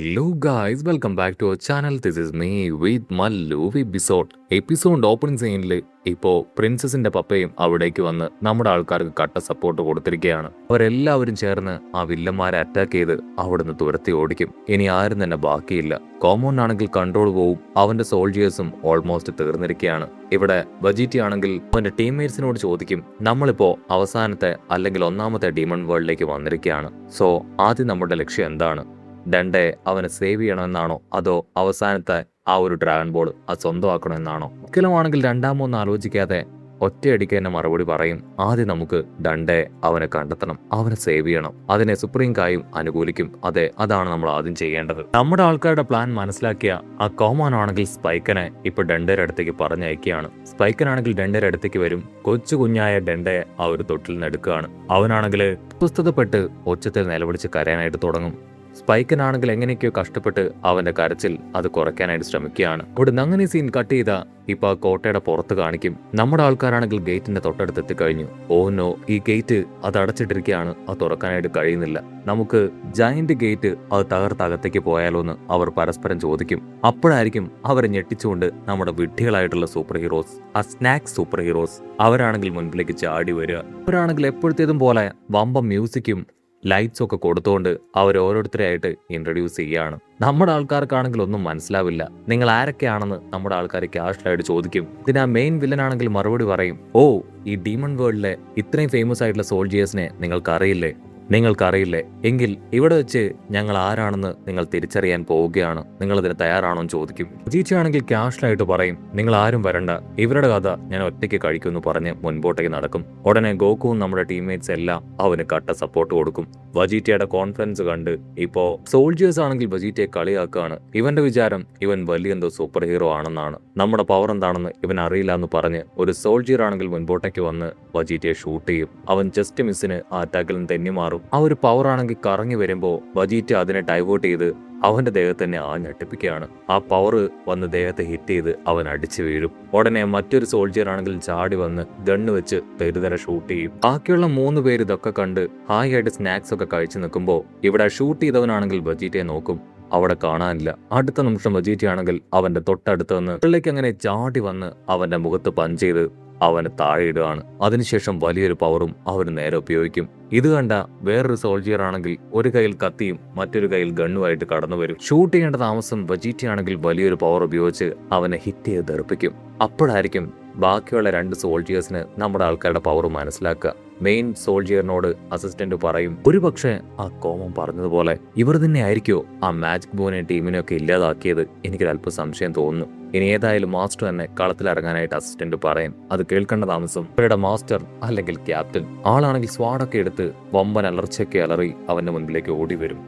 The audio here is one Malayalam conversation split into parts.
Hello guys, welcome back to our channel. This is me with Mallu episode. Episode opening സീനിൽ ഇപ്പോൾ പ്രിൻസസിന്റെ പപ്പയും അവിടേക്ക് വന്ന് നമ്മുടെ ആൾക്കാർക്ക് കട്ട സപ്പോർട്ട് കൊടുത്തിരിക്കുകയാണ്. അവരെല്ലാവരും ചേർന്ന് ആ വില്ലന്മാരെ അറ്റാക്ക് ചെയ്ത് അവിടുന്ന് തുരത്തി ഓടിക്കും. ഇനി ആരും തന്നെ ബാക്കിയില്ല. കോമോൺ ആണെങ്കിൽ കൺട്രോൾ പോവും. അവന്റെ സോൾജിയേഴ്സും ഓൾമോസ്റ്റ് തീർന്നിരിക്കുകയാണ്. ഇവിടെ വജീറ്റി ആണെങ്കിൽ അവന്റെ ടീംമേറ്റ്സിനോട് ചോദിക്കും, നമ്മളിപ്പോ അവസാനത്തെ അല്ലെങ്കിൽ ഒന്നാമത്തെ ഡീമൺ വേൾഡിലേക്ക് വന്നിരിക്കുകയാണ്. സോ ആദ്യം നമ്മുടെ ലക്ഷ്യം എന്താണ്? ഡണ്ടെ അവനെ സേവ് ചെയ്യണമെന്നാണോ, അതോ അവസാനത്തെ ആ ഒരു ഡ്രാഗൺ ബോൾ അത് സ്വന്തമാക്കണമെന്നാണോ? ഒരിക്കലുമാണെങ്കിൽ രണ്ടാമൊന്നും ആലോചിക്കാതെ ഒറ്റയടിക്ക് തന്നെ മറുപടി പറയും, ആദ്യം നമുക്ക് ഡണ്ടെ അവനെ കണ്ടെത്തണം, അവനെ സേവ് ചെയ്യണം. അതിനെ സുപ്രീം കായും അനുകൂലിക്കും. അതെ, അതാണ് നമ്മൾ ആദ്യം ചെയ്യേണ്ടത്. നമ്മുടെ ആൾക്കാരുടെ പ്ലാൻ മനസ്സിലാക്കിയ ആ കോമോൻ ആണെങ്കിൽ സ്പൈക്കനെ ഇപ്പൊ ഡണ്ടയുടെ അടുത്തേക്ക് പറഞ്ഞയക്കുകയാണ്. സ്പൈക്കനാണെങ്കിൽ ഡണ്ടയുടെ അടുത്തേക്ക് വരും. കൊച്ചു കുഞ്ഞായ ഡണ്ടയെ ആ ഒരു തൊട്ടിൽ നിന്ന് എടുക്കുകയാണ്. അവനാണെങ്കിൽ അസ്വസ്ഥതപ്പെട്ട് ഒച്ചത്തിൽ നിലവിളിച്ച് കരയാനായിട്ട് തുടങ്ങും. സ്പൈക്കനാണെങ്കിൽ എങ്ങനെയൊക്കെയോ കഷ്ടപ്പെട്ട് അവന്റെ കരച്ചിൽ അത് കുറയ്ക്കാനായിട്ട് ശ്രമിക്കുകയാണ്. ഇവിടുന്ന് അങ്ങനെ സീൻ കട്ട് ചെയ്ത ഇപ്പൊ ആ കോട്ടയുടെ പുറത്ത് കാണിക്കും. നമ്മുടെ ആൾക്കാരാണെങ്കിൽ ഗേറ്റിന്റെ തൊട്ടടുത്ത് എത്തിക്കഴിഞ്ഞു. ഓ നോ, ഈ ഗേറ്റ് അത് അടച്ചിട്ടിരിക്കുകയാണ്, അത് തുറക്കാനായിട്ട് കഴിയുന്നില്ല. നമുക്ക് ജയന്റ് ഗേറ്റ് അത് തകർത്തകത്തേക്ക് പോയാലോ എന്ന് അവർ പരസ്പരം ചോദിക്കും. അപ്പോഴായിരിക്കും അവരെ ഞെട്ടിച്ചുകൊണ്ട് നമ്മുടെ വിഡ്ഢികളായിട്ടുള്ള സൂപ്പർ ഹീറോസ്, ആ സ്നാക്ക് സൂപ്പർ ഹീറോസ്, അവരാണെങ്കിൽ മുൻപിലേക്ക് ചാടി വരിക. അവരാണെങ്കിൽ എപ്പോഴത്തേതും പോലെ വമ്പം മ്യൂസിക്കും ലൈറ്റ്സ് ഒക്കെ കൊടുത്തുകൊണ്ട് അവർ ഓരോരുത്തരെയായിട്ട് ഇൻട്രൊഡ്യൂസ് ചെയ്യുകയാണ്. നമ്മുടെ ആൾക്കാർക്കാണെങ്കിൽ ഒന്നും മനസ്സിലാവില്ല. നിങ്ങൾ ആരൊക്കെയാണെന്ന് നമ്മുടെ ആൾക്കാർ ക്യാഷ്വലായിട്ട് ചോദിക്കും. ഇതിന് മെയിൻ വില്ലൻ ആണെങ്കിൽ മറുപടി പറയും, ഓ, ഈ ഡീമൺ വേൾഡിലെ ഇത്രയും ഫേമസ് ആയിട്ടുള്ള സോൾജിയേഴ്സിനെ നിങ്ങൾക്കറിയില്ലേ എങ്കിൽ ഇവിടെ വെച്ച് ഞങ്ങൾ ആരാണെന്ന് നിങ്ങൾ തിരിച്ചറിയാൻ പോവുകയാണ്. നിങ്ങൾ ഇതിന് തയ്യാറാണോ എന്ന് ചോദിക്കും. ജീച്ചയാണെങ്കിൽ ക്യാഷ്വലായിട്ട് പറയും, നിങ്ങൾ ആരും വരണ്ട, ഇവരുടെ കഥ ഞാൻ ഒറ്റയ്ക്ക് കഴിക്കുമെന്ന് പറഞ്ഞ് മുൻപോട്ടേക്ക് നടക്കും. ഉടനെ ഗോക്കുവും നമ്മുടെ ടീംമേറ്റ്സ് എല്ലാം അവന് കട്ട സപ്പോർട്ട് കൊടുക്കും. വജീറ്റയുടെ കോൺഫറൻസ് കണ്ട് ഇപ്പോ സോൾജിയേഴ്സ് ആണെങ്കിൽ വജീറ്റയെ കളിയാക്കുകയാണ്. ഇവന്റെ വിചാരം ഇവൻ വലിയ എന്തോ സൂപ്പർ ഹീറോ ആണെന്നാണ്. നമ്മുടെ പവർ എന്താണെന്ന് ഇവൻ അറിയില്ല എന്ന് പറഞ്ഞ് ഒരു സോൾജിയർ ആണെങ്കിൽ മുൻപോട്ടേക്ക് വന്ന് വജീറ്റയെ ഷൂട്ട് ചെയ്യും. അവൻ ജസ്റ്റ് മിസ്സിന് ആ അറ്റാക്കിൽ നിന്ന് തെന്നി മാറും. ആ ഒരു പവർ ആണെങ്കിൽ കറങ്ങി വരുമ്പോ വജീറ്റ അതിനെ ഡൈവേർട്ട് ചെയ്ത് അവന്റെ ദേഹത്ത് തന്നെ ഞെട്ടിപ്പിക്കുകയാണ്. ആ പവർ വന്ന് ദേഹത്തെ ഹിറ്റ് ചെയ്ത് അവൻ അടിച്ചു വീഴും. ഉടനെ മറ്റൊരു സോൾജിയർ ആണെങ്കിൽ ചാടി വന്ന് ഗണ്ണ് വെച്ച് തെരുതര ഷൂട്ട് ചെയ്യും. ബാക്കിയുള്ള 3 പേര് ഇതൊക്കെ കണ്ട് ഹായ് ആയിട്ട് സ്നാക്സ് ഒക്കെ കഴിച്ചു നിൽക്കുമ്പോൾ ഇവിടെ ഷൂട്ട് ചെയ്തവനാണെങ്കിൽ വജീറ്റയെ നോക്കും. അവിടെ കാണാനില്ല. അടുത്ത നിമിഷം വജീറ്റയാണെങ്കിൽ അവന്റെ തൊട്ടടുത്ത് നിന്ന് പിള്ളേക്ക് അങ്ങനെ ചാടി വന്ന് അവന്റെ മുഖത്ത് പഞ്ച് ചെയ്ത് അവന് താഴെ ഇടുകയാണ്. അതിനുശേഷം വലിയൊരു പവറും അവന് നേരെ ഉപയോഗിക്കും. ഇത് കണ്ട വേറൊരു സോൾജിയർ ആണെങ്കിൽ ഒരു കയ്യിൽ കത്തിയും മറ്റൊരു കയ്യിൽ ഗണ്ണുമായിട്ട് കടന്നു വരും. ഷൂട്ട് ചെയ്യേണ്ട താമസം വജീറ്റയാണെങ്കിൽ വലിയൊരു പവർ ഉപയോഗിച്ച് അവനെ ഹിറ്റ് ചെയ്ത് തെറിപ്പിക്കും. അപ്പോഴായിരിക്കും ബാക്കിയുള്ള 2 സോൾജിയേഴ്സിന് നമ്മുടെ ആൾക്കാരുടെ പവർ മനസ്സിലാക്കുക. മെയിൻ സോൾജിയറിനോട് അസിസ്റ്റന്റ് പറയും, ഒരുപക്ഷെ ആ കോമൺ പറഞ്ഞതുപോലെ ഇവർ തന്നെ ആയിരിക്കോ ആ മാജിക് ബോനെ ടീമിനെയൊക്കെ ഇല്ലാതാക്കിയത്? എനിക്കൊരല്പം സംശയം തോന്നുന്നു. ഇനി ഏതായാലും മാസ്റ്റർ തന്നെ കളത്തിലിറങ്ങാനായിട്ട് അസിസ്റ്റന്റ് പറയും. അത് കേൾക്കേണ്ട താമസം അവരുടെ മാസ്റ്റർ അല്ലെങ്കിൽ ക്യാപ്റ്റൻ ആളാണെങ്കിൽ സ്വാഡൊക്കെ എടുത്ത് വമ്പൻ അലർച്ചയൊക്കെ അലറി അവന്റെ മുൻപിലേക്ക് ഓടി വരും.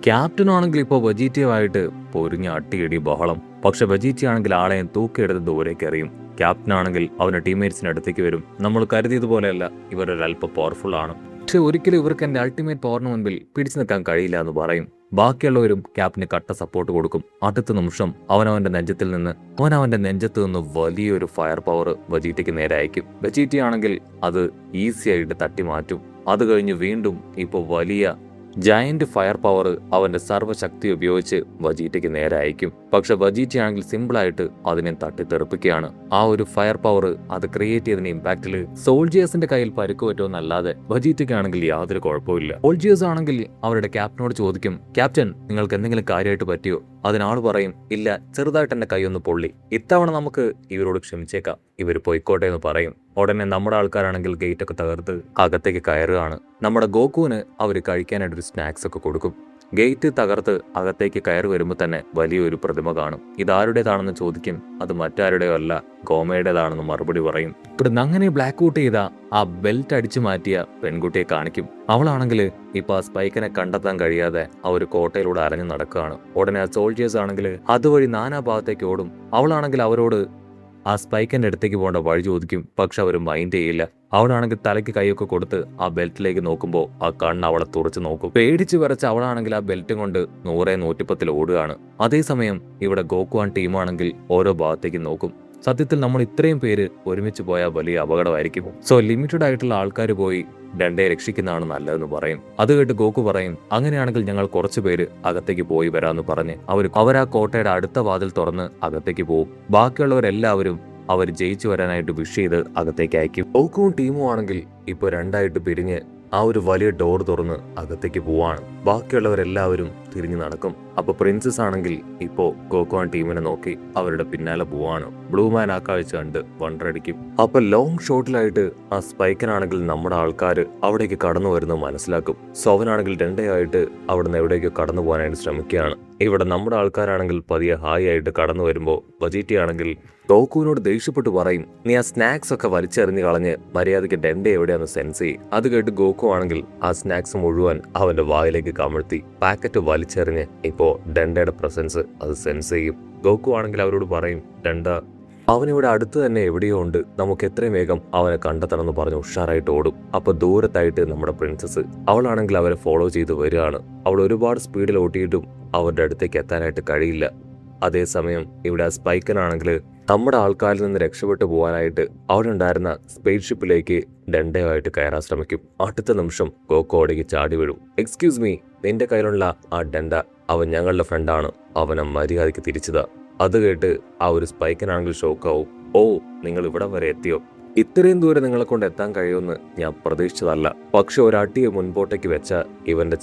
ക്യാപ്റ്റൻ ആണെങ്കിൽ ഇപ്പോൾ വജീറ്റയുമായിട്ട് പൊരിഞ്ഞ അട്ടിയിടി ബഹളം. പക്ഷെ വജീറ്റയാണെങ്കിൽ ആളെ തൂക്കിയെടുത്ത് ദൂരേക്ക് എറിയും. ക്യാപ്റ്റൻ ആണെങ്കിൽ അവന്റെ ടീംമേറ്റ്സിന് അടുത്തേക്ക് വരും. നമ്മൾ കരുതിയതുപോലെയല്ല, ഇവരൊരല്പം പവർഫുൾ ആണ്. പക്ഷെ ഒരിക്കലും ഇവർക്ക് എന്റെ അൾട്ടിമേറ്റ് പവറിന് മുൻപിൽ പിടിച്ചു നിൽക്കാൻ കഴിയില്ല എന്ന് പറയും. ബാക്കിയുള്ളവരും ക്യാപ്റ്റന് കട്ട സപ്പോർട്ട് കൊടുക്കും. അടുത്ത നിമിഷം അവനവന്റെ നെഞ്ചത്ത് നിന്ന് വലിയൊരു ഫയർ പവർ വജീറ്റയ്ക്ക് നേരെ അയക്കും. വജീറ്റയാണെങ്കിൽ അത് ഈസി ആയിട്ട് തട്ടി മാറ്റും. അത് കഴിഞ്ഞ് വീണ്ടും ഇപ്പോൾ വലിയ ജയന്റ് ഫയർ പവർ അവന്റെ സർവ്വശക്തി ഉപയോഗിച്ച് വജീറ്റയ്ക്ക് നേരെ അയക്കും. പക്ഷെ വജീറ്റയാണെങ്കിൽ സിമ്പിളായിട്ട് അതിനെ തട്ടിത്തെറിപ്പിക്കുകയാണ്. ആ ഒരു ഫയർ പവർ അത് ക്രിയേറ്റ് ചെയ്തതിന്റെ ഇമ്പാക്റ്റിൽ സോൾജിയേഴ്സിന്റെ കയ്യിൽ പരിക്ക് പറ്റുമെന്നല്ലാതെ വജീറ്റയ്ക്കാണെങ്കിൽ യാതൊരു കുഴപ്പമില്ല. സോൾജിയേഴ്സ് ആണെങ്കിൽ അവരുടെ ക്യാപ്റ്റനോട് ചോദിക്കും, ക്യാപ്റ്റൻ, നിങ്ങൾക്ക് എന്തെങ്കിലും കാര്യമായിട്ട് പറ്റിയോ? അതിനാൾ പറയും, ഇല്ല, ചെറുതായിട്ട് എന്റെ കൈയൊന്ന് പൊള്ളി, ഇത്തവണ നമുക്ക് ഇവരോട് ക്ഷമിച്ചേക്കാം, ഇവർ പോയിക്കോട്ടെ എന്ന് പറയും. ഉടനെ നമ്മുടെ ആൾക്കാരാണെങ്കിൽ ഗേറ്റ് ഒക്കെ തകർത്ത് അകത്തേക്ക് കയറുകയാണ്. നമ്മുടെ ഗോക്കുവിന് അവർ കഴിക്കാനായിട്ടൊരു സ്നാക്സ് ഒക്കെ കൊടുക്കും. ഗേറ്റ് തകർത്ത് അകത്തേക്ക് കയറി വരുമ്പോൾ തന്നെ വലിയൊരു പ്രതിമ കാണും. ഇതാരുടേതാണെന്ന് ചോദിക്കും. അത് മറ്റാരുടെയോ അല്ല, ഗോമയുടേതാണെന്ന് മറുപടി പറയും. ഇവിടുന്ന് അങ്ങനെ ബ്ലാക്ക് ഔട്ട് ചെയ്ത ആ ബെൽറ്റ് അടിച്ചു മാറ്റിയ പെൺകുട്ടിയെ കാണിക്കും. അവളാണെങ്കിൽ ഇപ്പൊ ആ സ്പൈക്കിനെ കണ്ടെത്താൻ കഴിയാതെ ആ ഒരു കോട്ടയിലൂടെ അരഞ്ഞു നടക്കുകയാണ്. ഉടനെ ആ സോൾജിയേഴ്സ് ആണെങ്കിൽ അതുവഴി നാനാഭാഗത്തേക്ക് ഓടും. അവളാണെങ്കിൽ അവരോട് ആ സ്പൈക്കിന്റെ അടുത്തേക്ക് പോകേണ്ട വഴി ചോദിക്കും. പക്ഷെ അവർ മൈൻഡ് ചെയ്യില്ല. അവളാണെങ്കിൽ തലയ്ക്ക് കൈയൊക്കെ കൊടുത്ത് ആ ബെൽറ്റിലേക്ക് നോക്കുമ്പോൾ ആ കണ്ണ് അവളെ തുറച്ചു നോക്കും. പേടിച്ച് വരച്ച് അവളാണെങ്കിൽ ആ ബെൽറ്റും കൊണ്ട് 100-110 ഓടുകയാണ്. അതേസമയം ഇവിടെ ഗോക്കുവാൻ ടീമാണെങ്കിൽ ഓരോ ഭാഗത്തേക്ക് നോക്കും. സത്യത്തിൽ നമ്മൾ ഇത്രയും പേര് ഒരുമിച്ച് പോയാൽ വലിയ അപകടമായിരിക്കും. സോ ലിമിറ്റഡ് ആയിട്ടുള്ള ആൾക്കാർ പോയി ഡണ്ടയെ രക്ഷിക്കുന്നതാണ് നല്ലതെന്ന് പറയും. അത് കേട്ട് ഗോക്കു പറയും, അങ്ങനെയാണെങ്കിൽ ഞങ്ങൾ കുറച്ചു പേര് അകത്തേക്ക് പോയി വരാമെന്ന് പറഞ്ഞ് അവർ ആ കോട്ടയുടെ അടുത്ത വാതിൽ തുറന്ന് അകത്തേക്ക് പോകും. ബാക്കിയുള്ളവരെല്ലാവരും അവർ ജയിച്ചു വരാനായിട്ട് വിഷ് ചെയ്ത് അകത്തേക്ക് അയക്കും. ഗോക്കുവും ടീമും ആണെങ്കിൽ ഇപ്പൊ രണ്ടായിട്ട് പിരിഞ്ഞ് ആ ഒരു വലിയ ഡോർ തുറന്ന് അകത്തേക്ക് പോവാണ്. ബാക്കിയുള്ളവരെല്ലാവരും തിരിഞ്ഞു നടക്കും. അപ്പൊ പ്രിൻസസ് ആണെങ്കിൽ ഇപ്പോ ഗോക്കുവാൻ ടീമിനെ നോക്കി അവരുടെ പിന്നാലെ പോവാണ്. ബ്ലൂമാൻ ആ കാഴ്ച കണ്ട് വണ്ടടിക്കും. അപ്പൊ ലോങ് ഷോട്ടിലായിട്ട് ആ സ്പൈക്കനാണെങ്കിൽ നമ്മുടെ ആൾക്കാർ അവിടേക്ക് കടന്നു വരുന്നത് മനസ്സിലാക്കും. സോവനാണെങ്കിൽ ഡണ്ടയായിട്ട് അവിടുന്ന് എവിടേക്കോ കടന്നു പോകാനായിട്ട് ശ്രമിക്കുകയാണ്. ഇവിടെ നമ്മുടെ ആൾക്കാരാണെങ്കിൽ പതിയെ ഹായ് ആയിട്ട് കടന്നു വരുമ്പോൾ വജീറ്റി ആണെങ്കിൽ ഗോക്കുവിനോട് ദേഷ്യപ്പെട്ട് പറയും, നീ ആ സ്നാക്സ് ഒക്കെ വലിച്ചെറിഞ്ഞ് കളഞ്ഞ് മര്യാദയ്ക്ക് ഡെൻഡെ എവിടെയാന്ന് സെൻസ് ചെയ്യും. അത് കേട്ട് ഗോക്കു ആണെങ്കിൽ ആ സ്നാക്സ് മുഴുവൻ അവന്റെ വായിലേക്ക് കമഴ്ത്തി പാക്കറ്റ് വലിച്ചെറിഞ്ഞ് ഇപ്പോ ഡെൻഡയുടെ പ്രസൻസ് അത് സെൻസ് ചെയ്യും. ഗോക്കു ആണെങ്കിൽ അവരോട് പറയും, ഡെൻഡ അവനിവിടെ അടുത്ത് തന്നെ എവിടെയോ ഉണ്ട്, നമുക്ക് എത്രയും വേഗം അവനെ കണ്ടെത്തണമെന്ന് പറഞ്ഞ് ഉഷാറായിട്ട് ഓടും. അപ്പൊ ദൂരത്തായിട്ട് നമ്മുടെ പ്രിൻസസ് അവളാണെങ്കിൽ അവരെ ഫോളോ ചെയ്ത് വരികയാണ്. അവൾ ഒരുപാട് സ്പീഡിൽ ഓട്ടിയിട്ടും അവരുടെ അടുത്തേക്ക് എത്താനായിട്ട് കഴിയില്ല. അതേസമയം ഇവിടെ ആ സ്പൈക്കനാണെങ്കിൽ നമ്മുടെ ആൾക്കാരിൽ നിന്ന് രക്ഷപ്പെട്ടു പോകാനായിട്ട് അവിടെ ഉണ്ടായിരുന്ന സ്പേസ് ഷിപ്പിലേക്ക് ഡണ്ടയുമായിട്ട് കയറാൻ ശ്രമിക്കും. അടുത്ത നിമിഷം ഗോക്കു ഓടിക്ക് ചാടി വീഴും. എക്സ്ക്യൂസ് മീ, നിന്റെ കയ്യിലുള്ള ആ ഡണ്ട അവൻ ഞങ്ങളുടെ ഫ്രണ്ടാണ്, അവനെ മര്യാദയ്ക്ക് തിരിച്ചതാ. അത് കേട്ട് ആ ഒരു സ്പൈക്കനാണെങ്കിൽ ഷോക്കാവും. ഓ, നിങ്ങൾ ഇവിടെ വരെ എത്തിയോ? ഇത്രയും ദൂരം നിങ്ങളെ കൊണ്ട് എത്താൻ കഴിയുമെന്ന് ഞാൻ പ്രതീക്ഷിച്ചതല്ല. പക്ഷെ ഒരട്ടിയെ മുൻപോട്ടേക്ക് വെച്ച ഇവന്റെ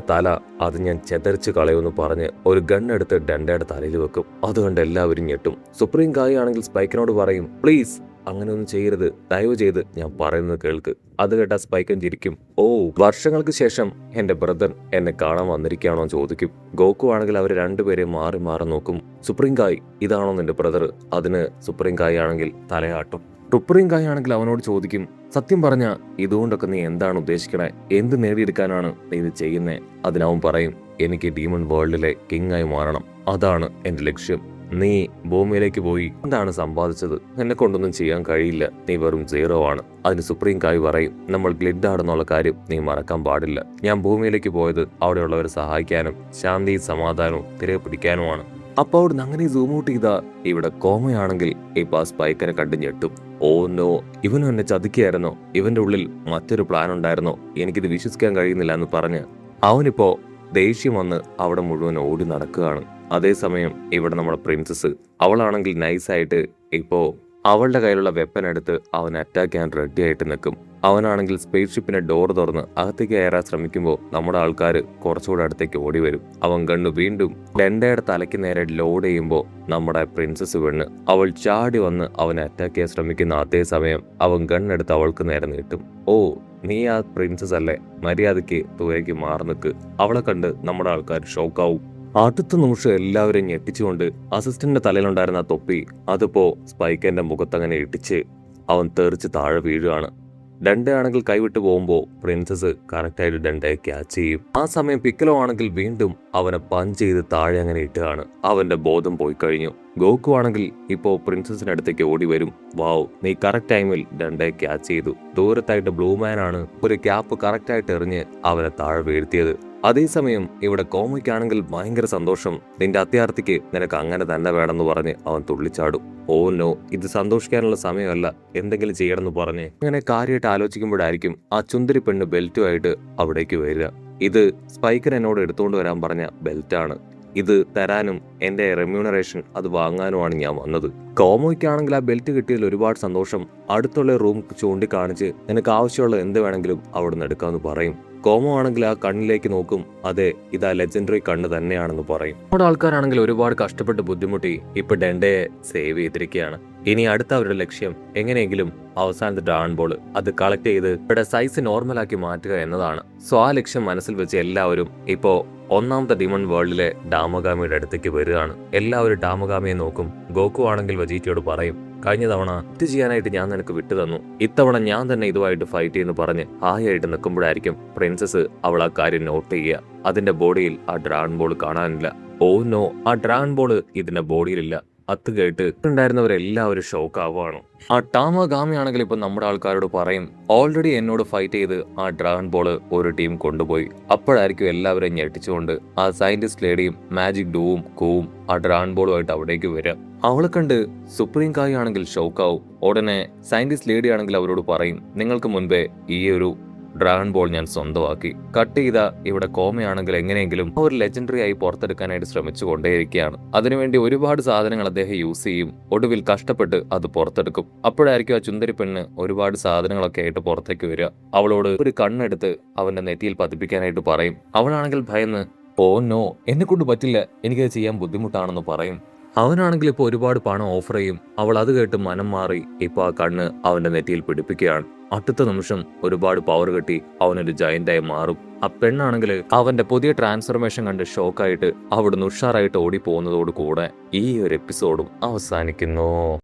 തല അത് ഞാൻ ചെതറിച്ച് കളയുമെന്ന് പറഞ്ഞ് ഒരു ഗണ്ണെടുത്ത് ഡണ്ടയുടെ തലയിൽ വെക്കും. അതുകൊണ്ട് എല്ലാവരും ഞെട്ടും. സുപ്രീം കായി ആണെങ്കിൽ സ്പൈക്കനോട് പറയും, പ്ലീസ് അങ്ങനെയൊന്നും ചെയ്യരുത്, ദയവ് ചെയ്ത് ഞാൻ പറയുന്നത് കേൾക്ക്. അത് കേട്ട സ്പൈക്കൻ ചിരിക്കും. ഓ, വർഷങ്ങൾക്ക് ശേഷം എന്റെ ബ്രദർ എന്നെ കാണാൻ വന്നിരിക്കുകയാണോ ചോദിക്കും. ഗോക്കു ആണെങ്കിൽ അവർ രണ്ടുപേരെയും മാറി മാറി നോക്കും. സുപ്രീം കായ്, ഇതാണോ നിന്റെ ബ്രദർ? അതിന് സുപ്രീം കായ് ആണെങ്കിൽ തലയാട്ടും. സുപ്രീം കായ് ആണെങ്കിൽ അവനോട് ചോദിക്കും, സത്യം പറഞ്ഞ ഇതുകൊണ്ടൊക്കെ നീ എന്താണ് ഉദ്ദേശിക്കണേ? എന്ത് നേടിയെടുക്കാനാണ് നീ ഇത് ചെയ്യുന്നേ? അതിനവൻ പറയും, എനിക്ക് ഡീമൺ വേൾഡിലെ കിങ് ആയി മാറണം, അതാണ് എന്റെ ലക്ഷ്യം. നീ ഭൂമിയിലേക്ക് പോയി എന്താണ് സമ്പാദിച്ചത്? എന്നെ കൊണ്ടൊന്നും ചെയ്യാൻ കഴിയില്ല, നീ വെറും 0 ആണ്. അതിന് സുപ്രീം കായ് പറയും, നമ്മൾ ഗ്ലിഡ് ആണെന്നുള്ള കാര്യം നീ മറക്കാൻ പാടില്ല. ഞാൻ ഭൂമിയിലേക്ക് പോയത് അവിടെയുള്ളവരെ സഹായിക്കാനും ശാന്തിയും സമാധാനവും തിരികെ പിടിക്കാനുമാണ്. അപ്പൊ അവിടുന്ന് അങ്ങനെ സൂം ഔട്ട് ചെയ്താ ഇവിടെ കോമയാണെങ്കിൽ ഇപ്പൊ ആ സ്പൈക്കനെ കണ്ട് ഞെട്ടും. ഓ നോ, ഇവനും എന്നെ ചതിക്കായിരുന്നോ? ഇവന്റെ ഉള്ളിൽ മറ്റൊരു പ്ലാൻ ഉണ്ടായിരുന്നോ? എനിക്കിത് വിശ്വസിക്കാൻ കഴിയുന്നില്ല എന്ന് പറഞ്ഞ് അവനിപ്പോ ദേഷ്യം വന്ന് അവിടെ മുഴുവൻ ഓടി നടക്കുകയാണ്. അതേസമയം ഇവിടെ നമ്മുടെ പ്രിൻസസ് അവളാണെങ്കിൽ നൈസായിട്ട് ഇപ്പോ അവളുടെ കയ്യിലുള്ള വെപ്പൻ എടുത്ത് അവൻ അറ്റാക്ക് ചെയ്യാൻ റെഡി ആയിട്ട് നിൽക്കും. അവനാണെങ്കിൽ സ്പേസ് ഷിപ്പിന്റെ ഡോർ തുറന്ന് അകത്തേക്ക് കയറാൻ ശ്രമിക്കുമ്പോൾ നമ്മുടെ ആൾക്കാർ കുറച്ചുകൂടെ അടുത്തേക്ക് ഓടി വരും. അവൻ ഗണ്ണ് വീണ്ടും ഡണ്ടയുടെ തലയ്ക്ക് നേരെ ലോഡ് ചെയ്യുമ്പോൾ നമ്മുടെ പ്രിൻസസ് വീണ് അവൾ ചാടി വന്ന് അവനെ അറ്റാക്ക് ചെയ്യാൻ ശ്രമിക്കുന്ന അതേ സമയം അവൻ ഗണ്ണെടുത്ത് അവൾക്ക് നേരെ നീട്ടും. ഓ, നീ ആ പ്രിൻസസ് അല്ലേ, മര്യാദയ്ക്ക് ദൂരേക്ക് മാറി നിൽക്ക്. അവളെ കണ്ട് നമ്മുടെ ആൾക്കാർ ഷോക്കാവും. അടുത്ത നിമിഷം എല്ലാവരെയും ഞെട്ടിച്ചുകൊണ്ട് അസിസ്റ്റന്റിന്റെ തലയിലുണ്ടായിരുന്ന ആ തൊപ്പി അതിപ്പോ സ്പൈക്കന്റെ മുഖത്തങ്ങനെ ഇടിച്ച് അവൻ തെറിച്ച് താഴെ വീഴുകയാണ്. ഡണ്ടയാണെങ്കിൽ കൈവിട്ട് പോകുമ്പോൾ പ്രിൻസസ് കറക്റ്റായിട്ട് ഡണ്ടയെ ക്യാച്ച് ചെയ്യും. ആ സമയം പിക്കലോ ആണെങ്കിൽ വീണ്ടും അവനെ പഞ്ച് ചെയ്ത് താഴെ അങ്ങനെ ഇട്ടുകയാണ്. അവന്റെ ബോധം പോയി കഴിഞ്ഞു. ഗോക്കു ആണെങ്കിൽ ഇപ്പോ പ്രിൻസസിന്റെ അടുത്തേക്ക് ഓടി വരും. വാവ്, നീ കറക്റ്റ് ടൈമിൽ ഡണ്ടയെ ക്യാച്ച് ചെയ്തു. ദൂരത്തായിട്ട് ബ്ലൂമാൻ ആണ് ഒരു ക്യാപ്പ് കറക്റ്റായിട്ട് എറിഞ്ഞ് അവനെ താഴെ വീഴ്ത്തിയത്. അതേസമയം ഇവിടെ കോമയ്ക്കാണെങ്കിൽ ഭയങ്കര സന്തോഷം. നിന്റെ അത്യാർത്ഥിക്ക് നിനക്ക് അങ്ങനെ തന്നെ വേണമെന്ന് പറഞ്ഞ് അവൻ തുള്ളിച്ചാടും. ഓ നോ, ഇത് സന്തോഷിക്കാനുള്ള സമയമല്ല, എന്തെങ്കിലും ചെയ്യണമെന്ന് പറഞ്ഞ് അങ്ങനെ കാര്യമായിട്ട് ആലോചിക്കുമ്പോഴായിരിക്കും ആ ചുന്ദരി പെണ്ണ് ബെൽറ്റുമായിട്ട് അവിടേക്ക് വരിക. ഇത് സ്പൈക്കർ എന്നോട് എടുത്തുകൊണ്ട് വരാൻ പറഞ്ഞ ബെൽറ്റാണ്. ഇത് തരാനും എന്റെ റെമ്യൂണറേഷൻ അത് വാങ്ങാനുമാണ് ഞാൻ വന്നത്. കോമോയ്ക്കാണെങ്കിൽ ആ ബെൽറ്റ് കിട്ടിയതിൽ ഒരുപാട് സന്തോഷം. അടുത്തുള്ള റൂം ചൂണ്ടിക്കാണിച്ച് നിനക്ക് ആവശ്യമുള്ള എന്ത് വേണമെങ്കിലും അവിടെ നിന്ന് എടുക്കാമെന്ന് പറയും. കോമോ ആണെങ്കിൽ ആ കണ്ണിലേക്ക് നോക്കും. അതെ, ഇതാ ലെജൻഡറി കണ്ണ് തന്നെയാണെന്ന് പറയും. നമ്മുടെ ആൾക്കാരാണെങ്കിൽ ഒരുപാട് കഷ്ടപ്പെട്ട് ബുദ്ധിമുട്ടി ഇപ്പൊ ഡെൻഡയെ സേവ് ചെയ്തിരിക്കുകയാണ്. ഇനി അടുത്ത അവരുടെ ലക്ഷ്യം എങ്ങനെയെങ്കിലും അവസാനത്തെ ഡ്രാഗൺ ബോൾ അത് കളക്ട് ചെയ്ത് ഇവിടെ സൈസ് നോർമലാക്കി മാറ്റുക എന്നതാണ്. സോ ആ ലക്ഷ്യം മനസ്സിൽ വെച്ച് എല്ലാവരും ഇപ്പോ ഒന്നാമത്തെ ഡിമൺ വേൾഡിലെ ഡാമഗാമിയുടെ അടുത്തേക്ക് വരികയാണ്. എല്ലാവരും ഡാമഗാമിയെ നോക്കും. ഗോക്കു ആണെങ്കിൽ വജീറ്റിയോട് പറയും, കഴിഞ്ഞ തവണ ഇത് ചെയ്യാനായിട്ട് ഞാൻ നിനക്ക് വിട്ടു തന്നു, ഇത്തവണ ഞാൻ തന്നെ ഇതുമായിട്ട് ഫൈറ്റ് ചെയ്യുന്നു പറഞ്ഞ് ഹായായിട്ട് നിൽക്കുമ്പോഴായിരിക്കും പ്രിൻസസ് അവൾ ആ കാര്യം നോട്ട് ചെയ്യുക. അതിന്റെ ബോഡിയിൽ ആ ഡ്രാഗൺ ബോൾ കാണാനില്ല. ഓ നോ, ആ ഡ്രാഗൺ ബോൾ ഇതിന്റെ ബോഡിയിലില്ല. അത് കേട്ട് ഉണ്ടായിരുന്നവരെല്ലാവരും ഷോക്ക് ആവുകയാണ്. ആ ടാമഗാമിയാണെങ്കിൽ ഇപ്പൊ നമ്മുടെ ആൾക്കാരോട് പറയും, ഓൾറെഡി എന്നോട് ഫൈറ്റ് ചെയ്ത് ആ ഡ്രാഗൺ ബോള് ഒരു ടീം കൊണ്ടുപോയി. അപ്പോഴായിരിക്കും എല്ലാവരെയും ഞെട്ടിച്ചുകൊണ്ട് ആ സയന്റിസ്റ്റ് ലേഡിയും മാജിക് ഡൂവും കൂവും ആ ഡ്രാഗൺ ബോളുമായിട്ട് അവിടേക്ക് വരിക. അവളെ കണ്ട് സുപ്രീം കായി ആണെങ്കിൽ ഷോക്കാവും. ഉടനെ സയന്റിസ്റ്റ് ലേഡി ആണെങ്കിൽ അവരോട് പറയും, നിങ്ങൾക്ക് മുൻപേ ഈ ഒരു ഡ്രാഗൺ ബോൾ ഞാൻ സ്വന്തമാക്കി. കട്ട് ചെയ്ത ഇവിടെ കോമയാണെങ്കിൽ എങ്ങനെയെങ്കിലും ഒരു ലെജൻഡറി ആയി പുറത്തെടുക്കാനായിട്ട് ശ്രമിച്ചു കൊണ്ടേയിരിക്കുകയാണ്. അതിനുവേണ്ടി ഒരുപാട് സാധനങ്ങൾ അദ്ദേഹം യൂസ് ചെയ്യും. ഒടുവിൽ കഷ്ടപ്പെട്ട് അത് പുറത്തെടുക്കും. അപ്പോഴായിരിക്കും ആ ചുന്ദരി പെണ്ണ് ഒരുപാട് സാധനങ്ങളൊക്കെ ആയിട്ട് പുറത്തേക്ക് വരിക. അവളോട് ഒരു കണ്ണെടുത്ത് അവന്റെ നെറ്റിയിൽ പതിപ്പിക്കാനായിട്ട് പറയും. അവളാണെങ്കിൽ ഭയന്ന്, ഓ നോ, എന്നെ കൊണ്ട് പറ്റില്ല, എനിക്കത് ചെയ്യാൻ ബുദ്ധിമുട്ടാണെന്ന് പറയും. അവനാണെങ്കിൽ ഇപ്പോൾ ഒരുപാട് പണം ഓഫർ ചെയ്യും. അവൾ അത് കേട്ട് മനം മാറി ഇപ്പൊ ആ കണ്ണ് അവന്റെ നെറ്റിയിൽ പിടിപ്പിക്കുകയാണ്. അടുത്ത നിമിഷം ഒരുപാട് പവർ കെട്ടി അവനൊരു ജയന്റായി മാറും. ആ പെണ്ണാണെങ്കിൽ അവന്റെ പുതിയ ട്രാൻസ്ഫർമേഷൻ കണ്ട് ഷോക്കായിട്ട് അവിടുന്ന് ഉഷാറായിട്ട് ഓടി പോകുന്നതോട് കൂടെ ഈ ഒരു എപ്പിസോഡും അവസാനിക്കുന്നു.